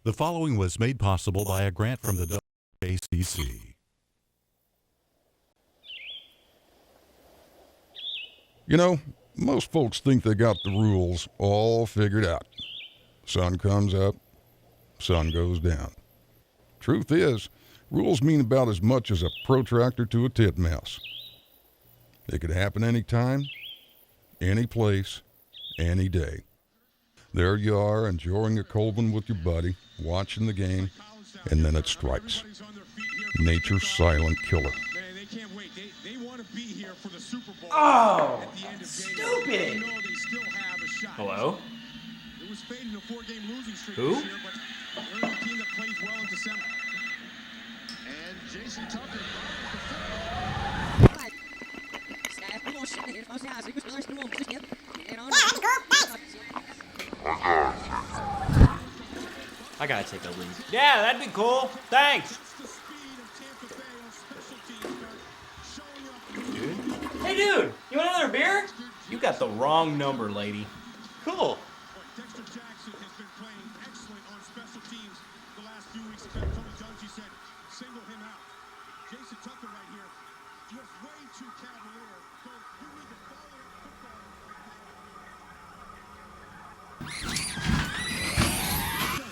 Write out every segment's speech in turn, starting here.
The following was made possible by a grant from the WKCC. You know, most folks think they got the rules all figured out. Sun comes up, sun goes down. Truth is, rules mean about as much as a protractor to a titmouse. It could happen any time, any place, any day. There you are, enjoying a cold one with your buddy, watching the game, and then it strikes. Nature's silent killer. Man, they can't wait. They want to be here for the Super Bowl. Oh, at the end of stupid. They know they still have a shot. Hello? It was fading a 4-game losing streak Who? this year, but they're a team that plays well in December. And Jason Tucker. I gotta take a leak. Yeah, that'd be cool. Thanks. Hey, dude, you want another beer? You got the wrong number, lady. Cool. Dexter Jackson has been playing excellent on special teams the last few weeks. Tony Dungy said, single him out. Jason Tucker right here, just way too cavalier. So you need to follow up football.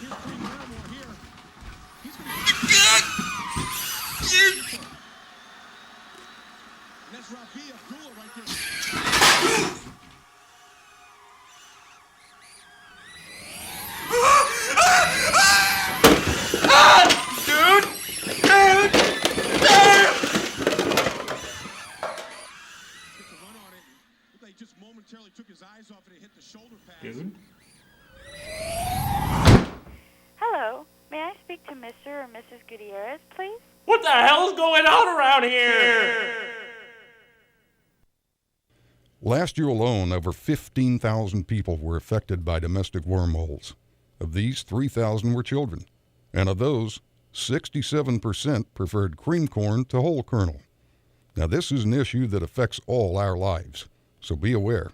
Here's Green Miramore here. He's going to... And that's Rafi Abdullah right there. Just momentarily took his eyes off it and hit the shoulder pass. Dude? Hello, may I speak to Mr. or Mrs. Gutierrez, please? What the hell's going on around here? Last year alone, over 15,000 people were affected by domestic wormholes. Of these, 3,000 were children. And of those, 67% preferred cream corn to whole kernel. Now, this is an issue that affects all our lives. So be aware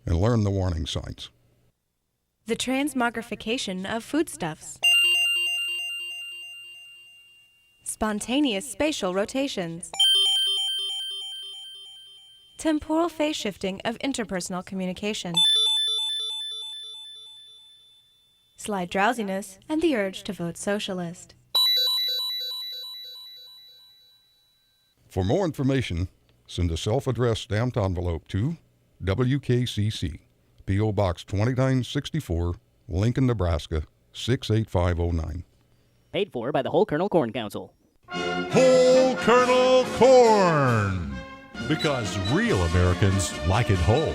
and learn the warning signs. The transmogrification of foodstuffs. Spontaneous spatial rotations. Temporal phase shifting of interpersonal communication. Slight drowsiness and the urge to vote socialist. For more information, send a self-addressed stamped envelope to WKCC, P.O. Box 2964, Lincoln, Nebraska 68509. Paid for by the Whole Kernel Corn Council. Whole kernel corn! Because real Americans like it whole.